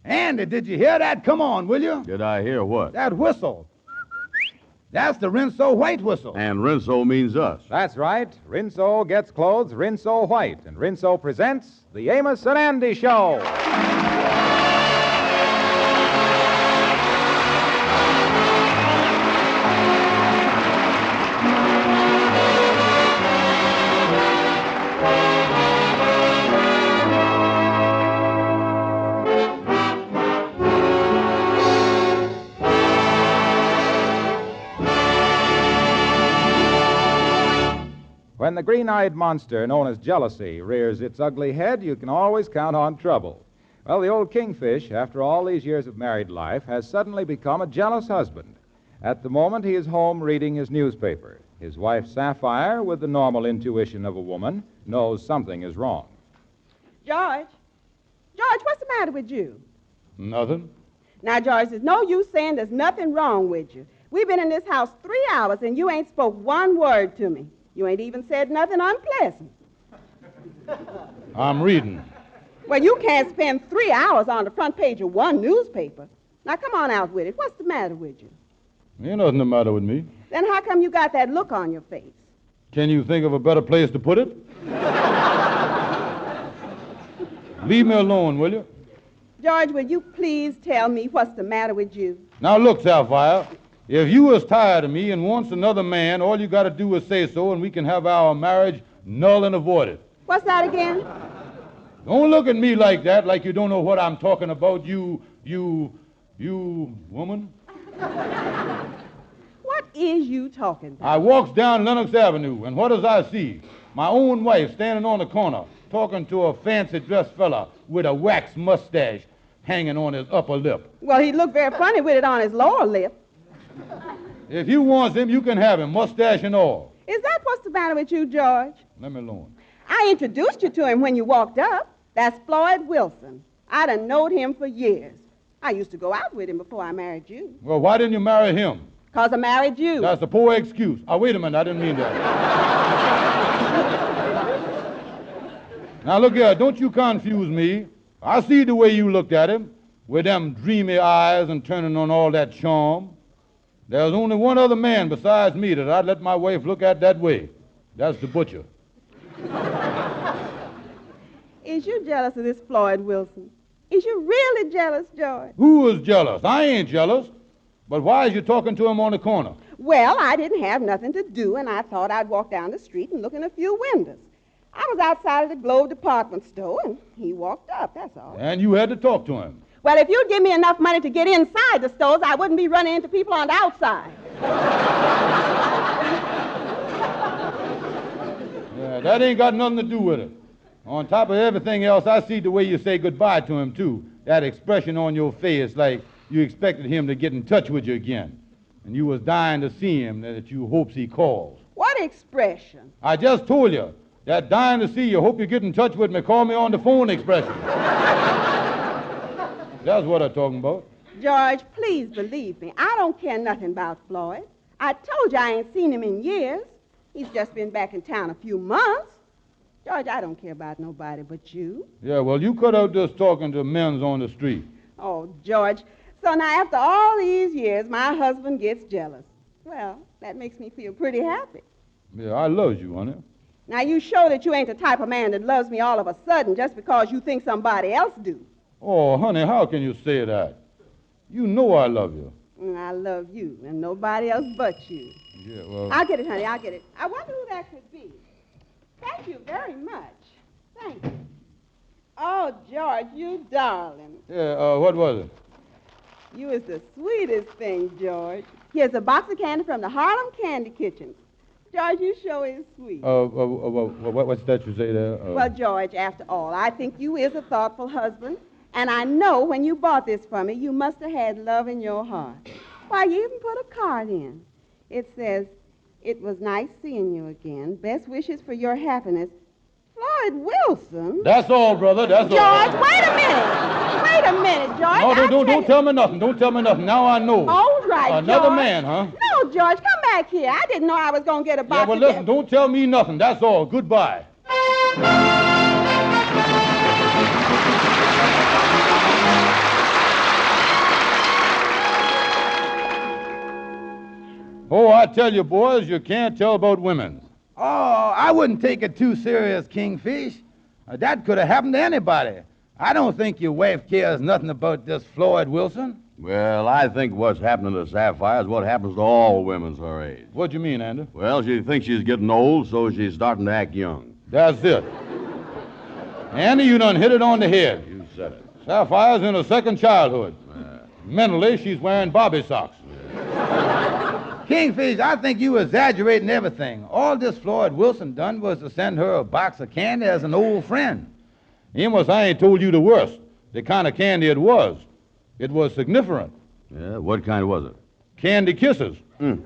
Andy, did you hear that? Come on, will you? Did I hear what? That whistle. That's the Rinso White whistle. And Rinso means us. That's right. Rinso gets clothes Rinso White. And Rinso presents the Amos and Andy Show. When the green-eyed monster known as jealousy rears its ugly head, you can always count on trouble. Well, the old kingfish, after all these years of married life, has suddenly become a jealous husband. At the moment, he is home reading his newspaper. His wife, Sapphire, with the normal intuition of a woman, knows something is wrong. George, what's the matter with you? Nothing. Now, George, there's no use saying there's nothing wrong with you. We've been in this house 3 hours, and you ain't spoke one word to me. You ain't even said nothing unpleasant. I'm reading. Well, you can't spend 3 hours on the front page of one newspaper. Now, come on out with it. What's the matter with you? Ain't nothing the matter with me. Then how come you got that look on your face? Can you think of a better place to put it? Leave me alone, will you? George, will you please tell me what's the matter with you? Now, look, Sapphire. If you was tired of me and wants another man, all you got to do is say so, and we can have our marriage null and avoided. What's that again? Don't look at me like that, like you don't know what I'm talking about, you woman. What is you talking about? I walks down Lenox Avenue, and what does I see? My own wife standing on the corner, talking to a fancy-dressed fella with a wax mustache hanging on his upper lip. Well, he looked very funny with it on his lower lip. If you wants him, you can have him, mustache and all. Is that what's the matter with you, George? Let me alone. I introduced you to him when you walked up. That's Floyd Wilson. I done knowed him for years. I used to go out with him before I married you. Well, why didn't you marry him? 'Cause I married you. That's a poor excuse. Oh, wait a minute, I didn't mean that. Now, look here, don't you confuse me. I see the way you looked at him, with them dreamy eyes and turning on all that charm. There's only one other man besides me that I'd let my wife look at that way. That's the butcher. Is you jealous of this Floyd Wilson? Is you really jealous, George? Who is jealous? I ain't jealous. But why is you talking to him on the corner? Well, I didn't have nothing to do, and I thought I'd walk down the street and look in a few windows. I was outside of the Globe department store, and he walked up, that's all. And you had to talk to him. Well, if you'd give me enough money to get inside the stores, I wouldn't be running into people on the outside. Yeah, that ain't got nothing to do with it. On top of everything else, I see the way you say goodbye to him, too. That expression on your face, like you expected him to get in touch with you again. And you was dying to see him, that you hopes he calls. What expression? I just told you, that dying to see you, hope you get in touch with me, call me on the phone expression. That's what I'm talking about. George, please believe me. I don't care nothing about Floyd. I told you I ain't seen him in years. He's just been back in town a few months. George, I don't care about nobody but you. Yeah, well, you cut out just talking to men's on the street. Oh, George. So now after all these years, my husband gets jealous. Well, that makes me feel pretty happy. Yeah, I love you, honey. Now, you show that you ain't the type of man that loves me all of a sudden just because you think somebody else do. Oh, honey, how can you say that? You know I love you. I love you and nobody else but you. Yeah, well... I'll get it, honey, I'll get it. I wonder who that could be. Thank you very much. Thank you. Oh, George, you darling. Yeah, what was it? You is the sweetest thing, George. Here's a box of candy from the Harlem Candy Kitchen. George, you sure is sweet. What's that you say there? Well, George, after all, I think you is a thoughtful husband. And I know when you bought this for me, you must have had love in your heart. Why, you even put a card in. It says, "It was nice seeing you again. Best wishes for your happiness. Floyd Wilson." That's all, brother. That's all. George, wait a minute. Wait a minute, George. No, don't tell me nothing. Don't tell me nothing. Now I know. All right, Another George. man, huh? No, George, come back here. I didn't know I was going to get a box Yeah, well, of listen, don't tell me nothing. That's all. Goodbye. tell you, boys, you can't tell about women. Oh, I wouldn't take it too serious, Kingfish. That could have happened to anybody. I don't think your wife cares nothing about this Floyd Wilson. Well, I think what's happening to Sapphire is what happens to all women her age. What do you mean, Andy? Well, she thinks she's getting old, so she's starting to act young. That's it. Andy, you done hit it on the head. You said it. Sapphire's in her second childhood. Mentally, she's wearing bobby socks. Kingfish, I think you exaggerating everything. All this Floyd Wilson done was to send her a box of candy as an old friend. Amos, I ain't told you the worst. The kind of candy it was. It was significant. Yeah, what kind was it? Candy kisses. Mm.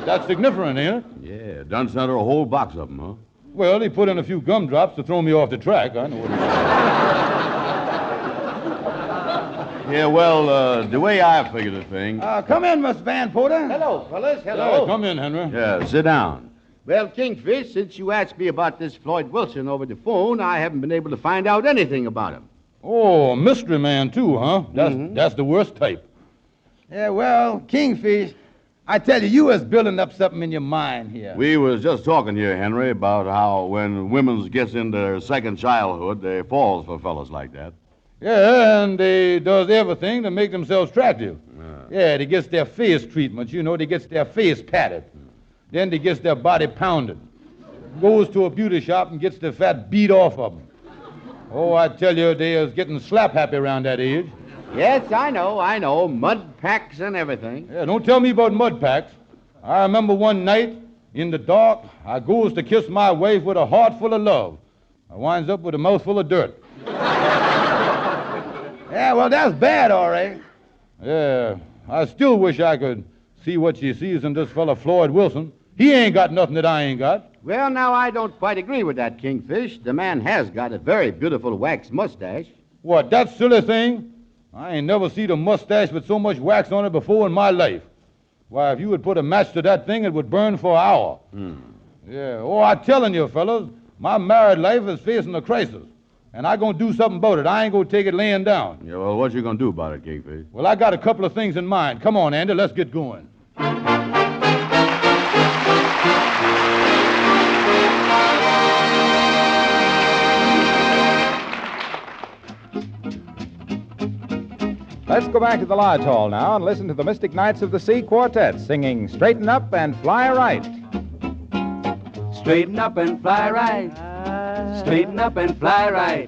That's significant, ain't it? Yeah, done sent her a whole box of them, huh? Well, he put in a few gumdrops to throw me off the track. I know what he Yeah, well, the way I figure the thing... Come in, Miss Van Porter. Hello, fellas. Yeah, Hello. come in, Henry. Yeah, sit down. Well, Kingfish, since you asked me about this Floyd Wilson over the phone, I haven't been able to find out anything about him. Oh, mystery man, too, huh? That's the worst type. Yeah, well, Kingfish, I tell you, you was building up something in your mind here. We was just talking here, Henry, about how when women gets into their second childhood, they falls for fellas like that. Yeah, and they does everything to make themselves attractive. Yeah, they gets their face treatments, you know, they gets their face patted. Then they gets their body pounded. Goes to a beauty shop and gets the fat beat off of them. Oh, I tell you, they is getting slap happy around that age. Yes, I know. Mud packs and everything. Yeah, don't tell me about mud packs. I remember one night, in the dark, I goes to kiss my wife with a heart full of love. I winds up with a mouthful of dirt. Yeah, well, that's bad, all right. Yeah, I still wish I could see what she sees in this fella Floyd Wilson. He ain't got nothing that I ain't got. Well, now, I don't quite agree with that, Kingfish. The man has got a very beautiful wax mustache. What, that silly thing? I ain't never seen a mustache with so much wax on it before in my life. Why, if you would put a match to that thing, it would burn for an hour. Yeah, oh, I'm telling you, fellas, my married life is facing a crisis. And I gonna do something about it. I ain't gonna take it laying down. Yeah, well, what you gonna do about it, Kingfish? Well, I got a couple of things in mind. Come on, Andy, let's get going. Let's go back to the lodge hall now and listen to the Mystic Knights of the Sea Quartet singing Straighten Up and Fly Right. Straighten up and fly right. Straighten up and fly right.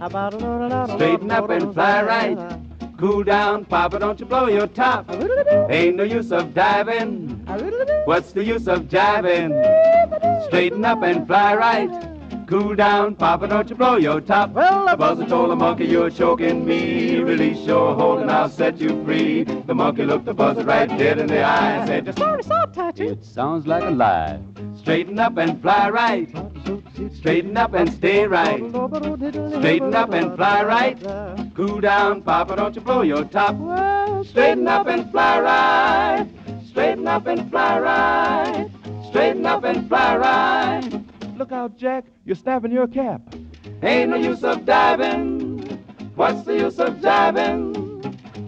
Straighten up and fly right. Cool down, Papa, don't you blow your top. Ain't no use of diving. What's the use of jiving? Straighten up and fly right. Cool down, Papa, don't you blow your top. Well, the buzzer told the monkey, you're choking me. Release your hold and I'll set you free. The monkey looked the buzzer right dead in the eye and said, sorry, soft touch it. It sounds like a lie. Straighten up and fly right. Straighten up and stay right. Straighten up and fly right. Cool down, Papa, don't you blow your top. Straighten up and fly right. Straighten up and fly right. Straighten up and fly right. Look out, Jack. You're snapping your cap. Ain't no use of diving. What's the use of jiving?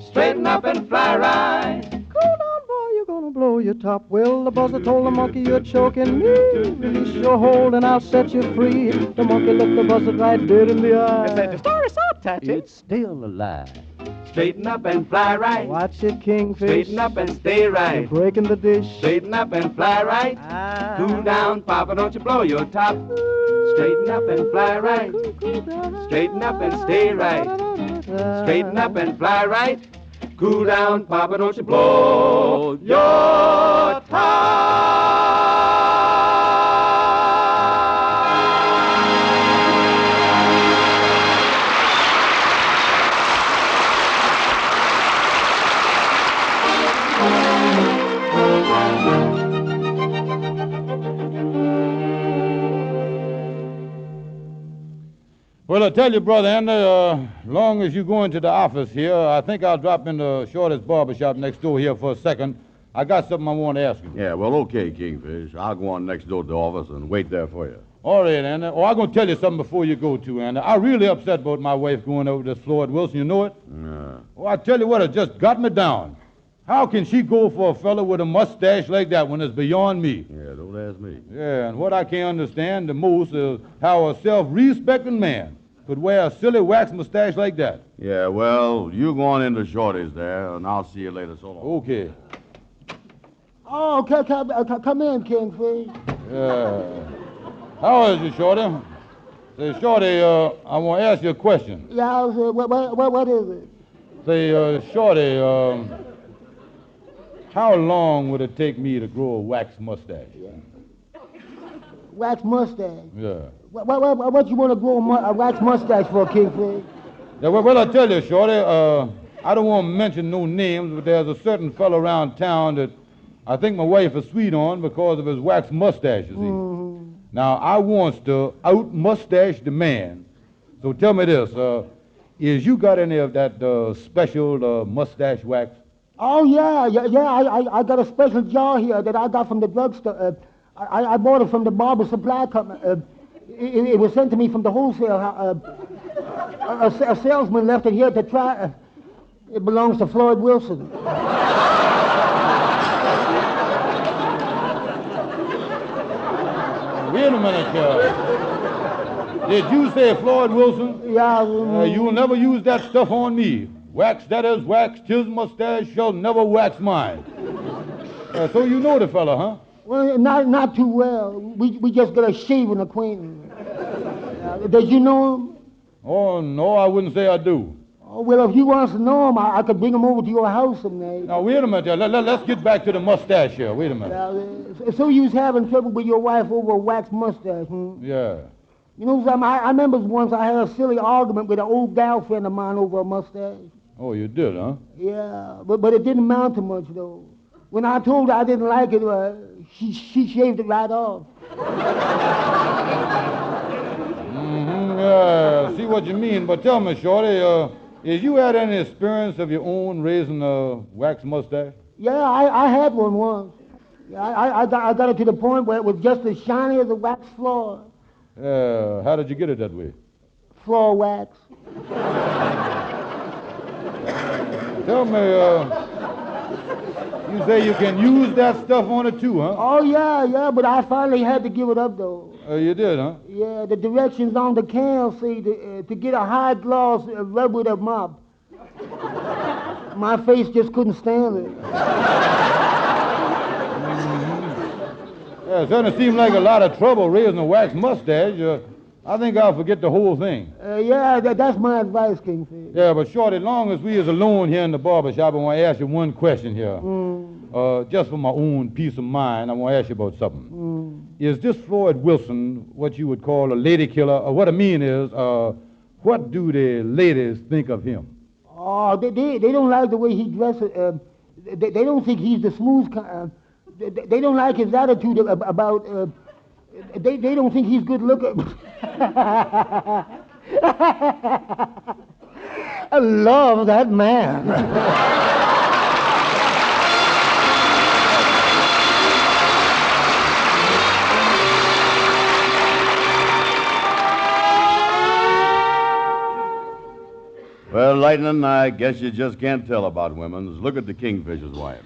Straighten up and fly right. Cool down, boy. You're gonna blow your top. Well, the buzzer told the monkey you're choking me. Release your hold and I'll set you free. The monkey looked the buzzer right dead in the eye. I said, the story soft touch it. It's still a lie. Straighten up and fly right. Watch it, Kingfish. Straighten up and stay right. You're breaking the dish. Straighten up and fly right. Cool down, Papa, don't you blow your top. Straighten up and fly right. Straighten up and stay right. Straighten up and fly right. Cool down, Papa, don't you blow your top. Well, I tell you, Brother Andy, long as you go into the office here, I think I'll drop in the Shortest barbershop next door here for a second. I got something I want to ask you. Yeah, well, okay, Kingfish. I'll go on next door to the office and wait there for you. All right, Andy. Oh, I'm going to tell you something before you go, too, Andy. I'm really upset about my wife going over to Floyd Wilson. You know it? Yeah. Oh, I tell you what, it just got me down. How can she go for a fella with a mustache like that when it's beyond me? Yeah, don't ask me. Yeah, and what I can't understand the most is how a self-respecting man could wear a silly wax mustache like that. Yeah, well, you go on into Shorty's there, and I'll see you later. So long. Okay. Oh, come in, Kingfish. Yeah. How is you, Shorty? Say, Shorty, I want to ask you a question. Yeah, what is it? Say, Shorty, how long would it take me to grow a wax mustache? Wax mustache? Yeah. What you want to grow a wax mustache for, Kingfish? Yeah, well, I tell you, Shorty, I don't want to mention no names, but there's a certain fellow around town that I think my wife is sweet on because of his wax mustache, you see. Mm-hmm. Now, I wants to out-mustache the man. So tell me this, is you got any of that special mustache wax? Oh, yeah. I got a special jar here that I got from the drugstore. I bought it from the barber supply company. It was sent to me from the wholesale. A salesman left it here to try. It belongs to Floyd Wilson. Wait a minute, did you say Floyd Wilson? Yeah. You will never use that stuff on me. Wax that is wax, his mustache shall never wax mine. So you know the fella, huh? Well, not too well. We just got a shaving acquaintance. Did you know him? Oh, no, I wouldn't say I do. Oh, well, if you wants to know him, I could bring him over to your house someday. Now, wait a minute. Let's get back to the mustache here. Wait a minute. So you was having trouble with your wife over a wax mustache, Yeah. You know something? I remember once I had a silly argument with an old gal friend of mine over a mustache. Oh, you did, huh? Yeah, but it didn't amount to much, though. When I told her I didn't like it, she shaved it right off. Yeah, see what you mean. But tell me, Shorty, is you had any experience of your own raising a wax mustache? Yeah, I had one once. I got it to the point where it was just as shiny as a wax floor. How did you get it that way? Floor wax. Tell me, you say you can use that stuff on it too, huh? Oh, yeah, but I finally had to give it up, though. You did, huh? Yeah, the directions on the can say to get a high gloss rub with a mop. My face just couldn't stand it. Yeah, it certainly seemed like a lot of trouble raising a wax mustache. I think I'll forget the whole thing. Yeah, that's my advice, Kingfish. Yeah, but Shorty, as long as we is alone here in the barber shop, I want to ask you one question here. Just for my own peace of mind, I want to ask you about something. Is this Floyd Wilson what you would call a lady killer? Or what I mean is, what do the ladies think of him? Oh, they don't like the way he dresses. They don't think he's the smooth kind. They don't like his attitude about... They don't think he's good looking. I love that man. Well, Lightning, I guess you just can't tell about women. Look at the Kingfisher's wife.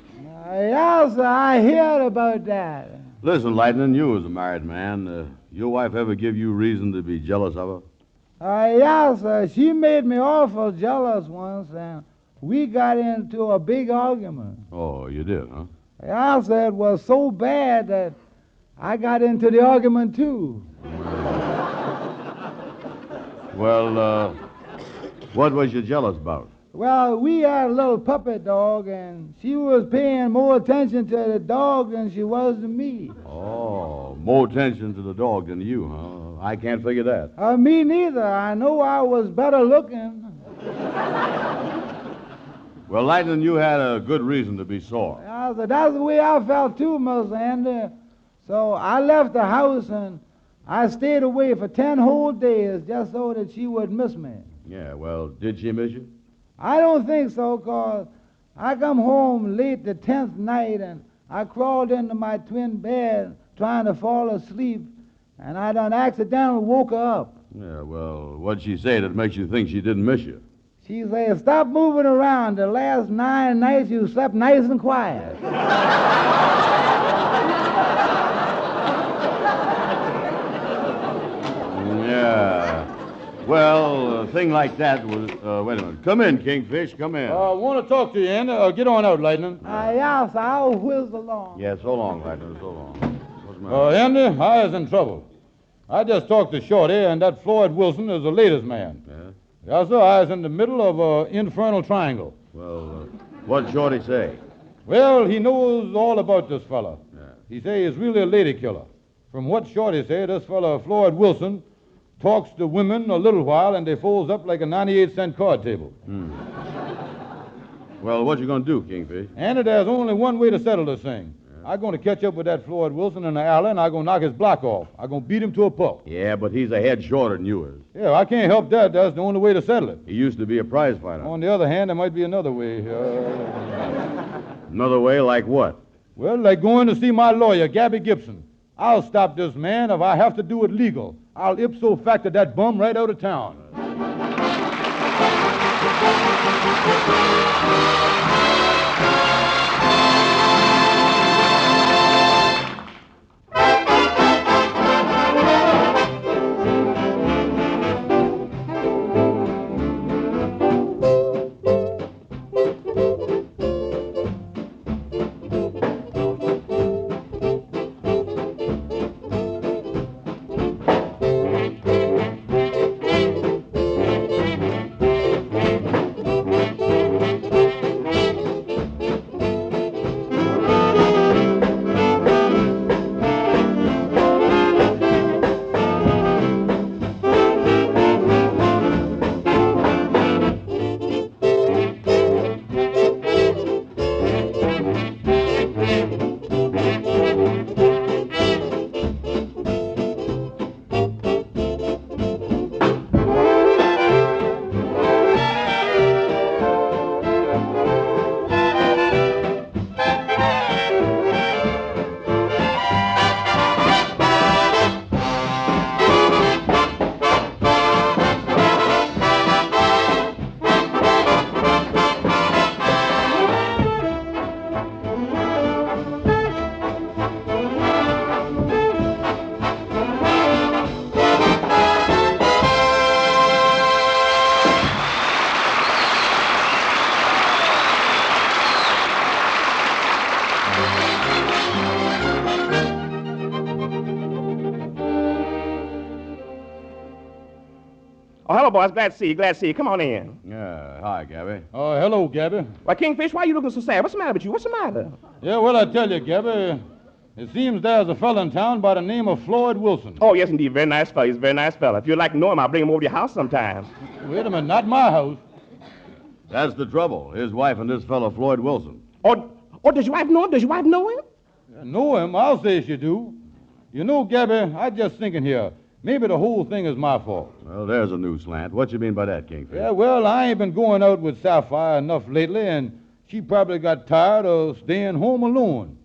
Yes, I heard about that. Listen, Lightning, you as a married man, your wife ever give you reason to be jealous of her? Yes, she made me awful jealous once, and we got into a big argument. Oh, you did, huh? Yes, it was so bad that I got into the argument, too. Well, what was you jealous about? Well, we had a little puppet dog, and she was paying more attention to the dog than she was to me. Oh, more attention to the dog than you, huh? I can't figure that. Me neither. I know I was better looking. Well, Lightning, you had a good reason to be sore. Yeah, so that's the way I felt, too, Miss Andy. So I left the house, and I stayed away for 10 whole days just so that she would miss me. Yeah, well, did she miss you? I don't think so, 'cause I come home late the 10th night, and I crawled into my twin bed trying to fall asleep, and I done accidentally woke her up. Yeah, well, what'd she say that makes you think she didn't miss you? She says, stop moving around. The last 9 nights you slept nice and quiet. Yeah. Well, a thing like that was... wait a minute. Come in, Kingfish. Come in. I want to talk to you, Andy. Get on out, Lightning. Yeah, sir. I'll whiz along. Yeah, so long, Lightning. So long. What's the matter? Andy, I is in trouble. I just talked to Shorty, and that Floyd Wilson is the latest man. Yeah? Yes, sir. I is in the middle of an infernal triangle. Well, what'd Shorty say? Well, he knows all about this fella. Yeah. He say he's really a lady killer. From what Shorty say, this fella Floyd Wilson talks to women a little while, and they folds up like a 98-cent card table. Well, what you gonna do, Kingfish? Andy, there's only one way to settle this thing. I'm going to catch up with that Floyd Wilson in the alley, and I'm going to knock his block off. I'm going to beat him to a pulp. Yeah, but he's a head shorter than you is. Yeah, I can't help that. That's the only way to settle it. He used to be a prize fighter. On the other hand, there might be another way. Another way like what? Well, like going to see my lawyer, Gabby Gibson. I'll stop this man if I have to do it legal. I'll ipso facto that bum right out of town. Oh, hello, boys. Glad to see you. Glad to see you. Come on in. Yeah, hi, Gabby. Oh, hello, Gabby. Why, Kingfish, why are you looking so sad? What's the matter with you? What's the matter? Yeah, well, I tell you, Gabby, it seems there's a fella in town by the name of Floyd Wilson. Oh, yes, indeed. Very nice fella. He's a very nice fella. If you'd like to know him, I'll bring him over to your house sometime. Wait a minute, not my house. That's the trouble. His wife and this fellow, Floyd Wilson. Oh, does your wife know him? Does your wife know him? I know him, I'll say she do. You know, Gabby, I just thinking here, maybe the whole thing is my fault. Well, there's a new slant. What you mean by that, Kingfish? Yeah, well, I ain't been going out with Sapphire enough lately, and she probably got tired of staying home alone.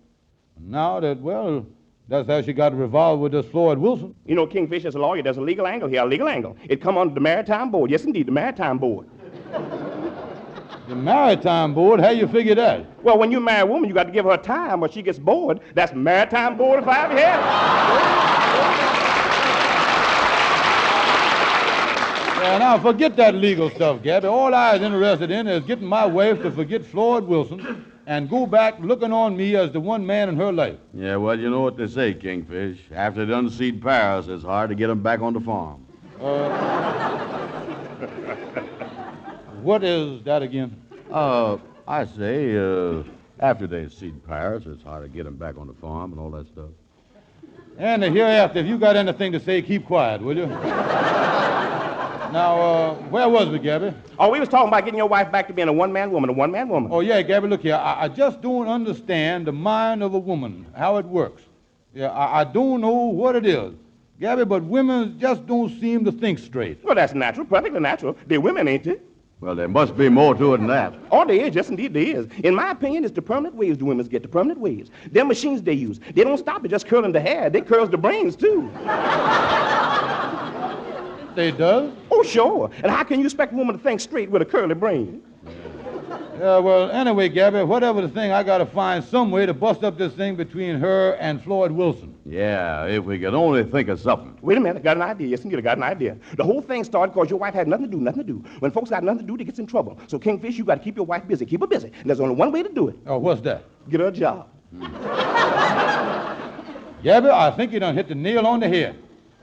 Now that, well, that's how she got involved with this Floyd Wilson. You know, Kingfish, as a lawyer, there's a legal angle here, a legal angle. It come under the Maritime Board. Yes, indeed, the Maritime Board. The Maritime Board, how you figure that? Well, when you marry a woman, you got to give her time or she gets bored. That's Maritime Board if I ever had it. Yeah, now forget that legal stuff, Gabby. All I was interested in is getting my wife to forget Floyd Wilson and go back looking on me as the one man in her life. Yeah, well, you know what they say, Kingfish. After they unseed Paris, it's hard to get them back on the farm. What is that again? I say, after they seed Paris, it's hard to get them back on the farm and all that stuff. And hereafter, if you got anything to say, keep quiet, will you? Now, where was we, Gabby? Oh, we was talking about getting your wife back to being a one-man woman, a one-man woman. Oh, yeah, Gabby, look here. I just don't understand the mind of a woman, how it works. Yeah, I don't know what it is. Gabby, but women just don't seem to think straight. Well, that's natural, perfectly natural. They're women, ain't they? Well, there must be more to it than that. Oh, there is. Yes, indeed, there is. In my opinion, it's the permanent waves the women get, the permanent waves. Them machines they use, they don't stop at just curling the hair. They curls the brains, too. they does. Oh, sure. And how can you expect a woman to think straight with a curly brain? Yeah, well, anyway, Gabby, whatever the thing, I got to find some way to bust up this thing between her and Floyd Wilson. Yeah, if we could only think of something. Wait a minute, I got an idea. Yes, indeed, I got an idea. The whole thing started because your wife had nothing to do. When folks got nothing to do, they get in trouble. So, Kingfish, you got to keep your wife busy. Keep her busy. And there's only one way to do it. Oh, what's that? Get her a job. Gabby, I think you done hit the nail on the head.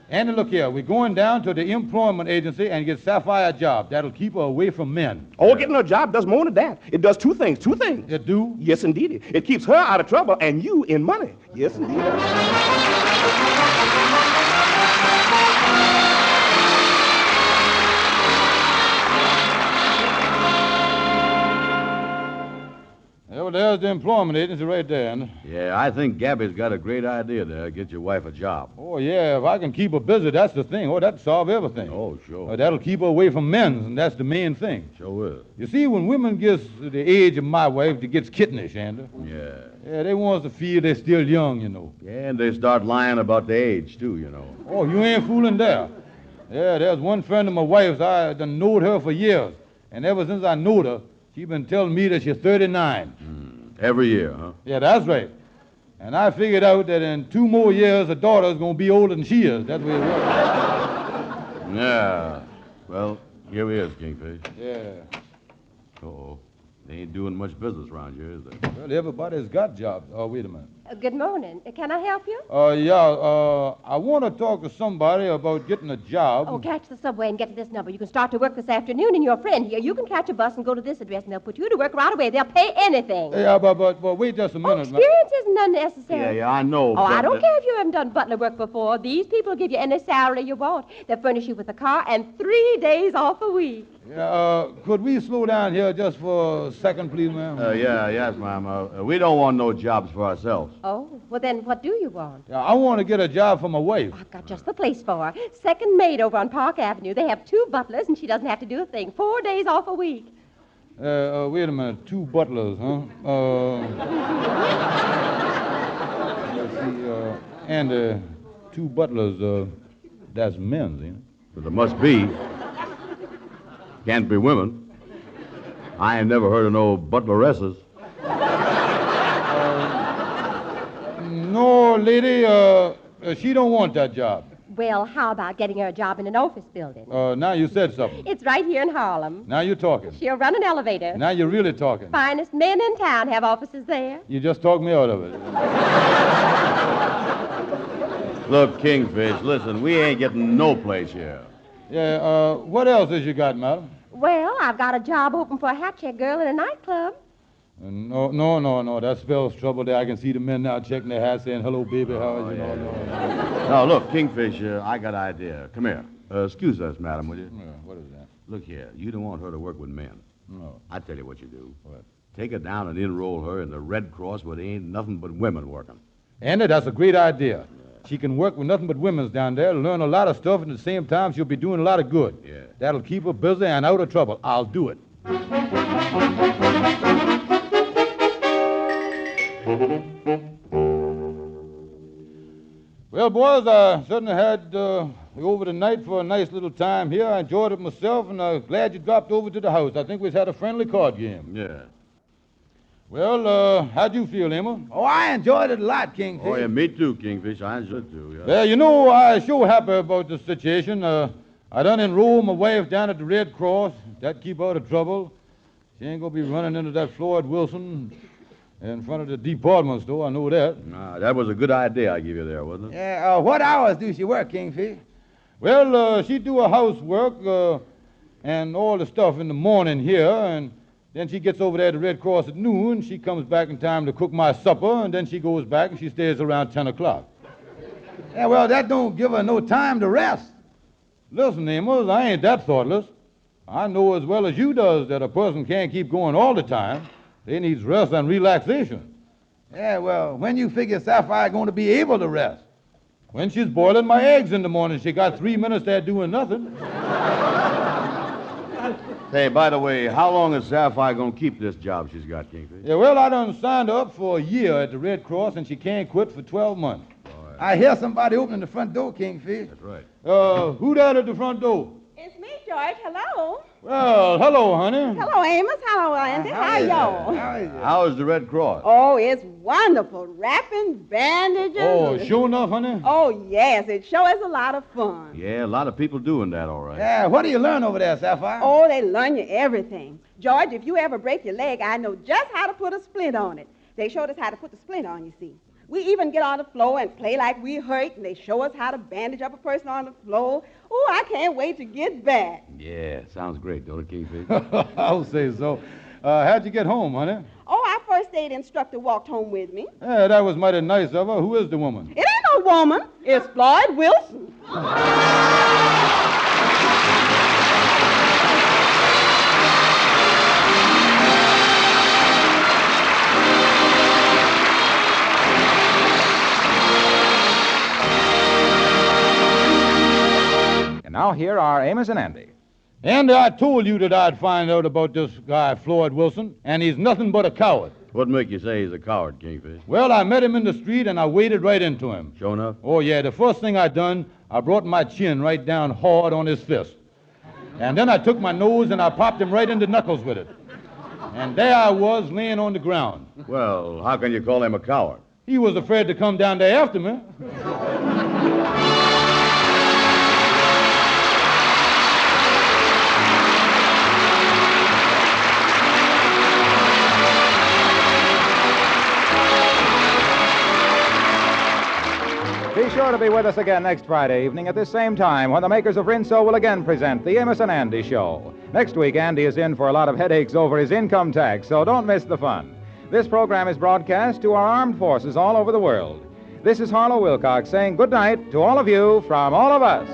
Andy, look here. We're going down to the employment agency and get Sapphire a job. That'll keep her away from men. Oh, getting her a job does more than that. It does two things. It do? Yes, indeed. It keeps her out of trouble and you in money. Yes, indeed. Yeah, well, there's the employment agency right there, Andy. Yeah, I think Gabby's got a great idea there. Get your wife a job. Oh, yeah, if I can keep her busy, that's the thing. Oh, that'll solve everything. Oh, sure. That'll keep her away from men, and that's the main thing. Sure will. You see, when women gets to the age of my wife, they gets kittenish, Andy. Yeah. Yeah, they want to feel they're still young, you know. Yeah, and they start lying about the age, too, you know. Oh, you ain't fooling there. Yeah, there's one friend of my wife's. I done knowed her for years. And ever since I knowed her, she been telling me that she's 39. Every year, huh? Yeah, that's right. And I figured out that in 2 more years, her daughter's going to be older than she is. That's the way it works. Yeah. Well, here he is, Kingfish. Yeah. Uh-oh. They ain't doing much business around here, is they? Well, everybody's got jobs. Oh, wait a minute. Good morning. Can I help you? I want to talk to somebody about getting a job. Oh, catch the subway and get to this number. You can start to work this afternoon, and your friend here, you can catch a bus and go to this address, and they'll put you to work right away. They'll pay anything. Yeah, but wait just a minute. Experience isn't unnecessary. Yeah, I know. Oh, I don't care if you haven't done butler work before. These people will give you any salary you want. They'll furnish you with a car and 3 days off a week. Yeah, could we slow down here just for a second, please, ma'am? Yes, ma'am. We don't want no jobs for ourselves. Oh, well then what do you want? Yeah, I want to get a job for my wife. I've got just the place for her. Second maid over on Park Avenue. They have 2 butlers, and she doesn't have to do a thing. 4 days off a week. Wait a minute. 2 butlers, huh? Let's see, and 2 butlers, that's men's, ain't it? But there must be. Can't be women. I ain't never heard of no butleresses. No, lady, she don't want that job. Well, how about getting her a job in an office building? Now you said something. It's right here in Harlem. Now you're talking. She'll run an elevator. Now you're really talking. Finest men in town have offices there. You just talked me out of it. Look, Kingfish, listen, we ain't getting no place here. Yeah, what else has you got, madam? Well, I've got a job open for a hat check girl in a nightclub. No. That spells trouble there. I can see the men now checking their hats saying, hello, baby, how are you? No. No, look, Kingfish, I got an idea. Come here. Excuse us, madam, will you? Yeah, what is that? Look here. You don't want her to work with men. No. I tell you what you do. What? Take her down and enroll her in the Red Cross where there ain't nothing but women working. Andy, that's a great idea. She can work with nothing but women's down there, learn a lot of stuff, and at the same time, she'll be doing a lot of good. Yeah. That'll keep her busy and out of trouble. I'll do it. Well, boys, I certainly had over the night for a nice little time here. I enjoyed it myself, and I'm glad you dropped over to the house. I think we had a friendly card game. Yeah. Well, how'd you feel, Emma? Oh, I enjoyed it a lot, Kingfish. Oh, yeah, me too, Kingfish. I enjoyed it too, yeah. Well, you know, I sure happy about the situation. I done enrolled my wife down at the Red Cross. That keep her out of trouble. She ain't gonna be running into that Floyd Wilson in front of the department store. I know that. Nah, that was a good idea I gave you there, wasn't it? Yeah, what hours do she work, Kingfish? Well, she do her housework and all the stuff in the morning here, and then she gets over there to the Red Cross at noon. She comes back in time to cook my supper, and then she goes back and she stays around 10 o'clock. Yeah, well, that don't give her no time to rest. Listen, Amos, I ain't that thoughtless. I know as well as you does that a person can't keep going all the time. They needs rest and relaxation. Yeah, well, when you figure Sapphire going to be able to rest? When she's boiling my eggs in the morning, she got 3 minutes there doing nothing. Hey, by the way, how long is Sapphire going to keep this job she's got, Kingfish? Yeah, well, I done signed her up for a year at the Red Cross, and she can't quit for 12 months. All right. I hear somebody opening the front door, Kingfish. That's right. Who that at the front door? It's me, George. Hello. Well, hello, honey. Hello, Amos. Hello, Andy. How y'all? How is it? How's the Red Cross? Oh, it's wonderful. Wrapping bandages. Oh, sure enough, honey. Oh, yes. It sure is a lot of fun. Yeah, a lot of people doing that, all right. Yeah, what do you learn over there, Sapphire? Oh, they learn you everything. George, if you ever break your leg, I know just how to put a splint on it. They showed us how to put the splint on, you see. We even get on the floor and play like we hurt, and they show us how to bandage up a person on the floor. Oh, I can't wait to get back. Yeah, sounds great, don't it, Kingfish? I'll say so. How'd you get home, honey? Oh, our first aid instructor walked home with me. Yeah, that was mighty nice of her. Who is the woman? It ain't no woman. It's Floyd Wilson. And now here are Amos and Andy. Andy, I told you that I'd find out about this guy, Floyd Wilson, and he's nothing but a coward. What'd make you say he's a coward, Kingfish? Well, I met him in the street, and I waded right into him. Sure enough? Oh, yeah, the first thing I done, I brought my chin right down hard on his fist. And then I took my nose and I popped him right in the knuckles with it. And there I was, laying on the ground. Well, how can you call him a coward? He was afraid to come down there after me. Be sure to be with us again next Friday evening at this same time when the makers of Rinso will again present the Amos and Andy Show. Next week, Andy is in for a lot of headaches over his income tax, so don't miss the fun. This program is broadcast to our armed forces all over the world. This is Harlow Wilcox saying good night to all of you from all of us.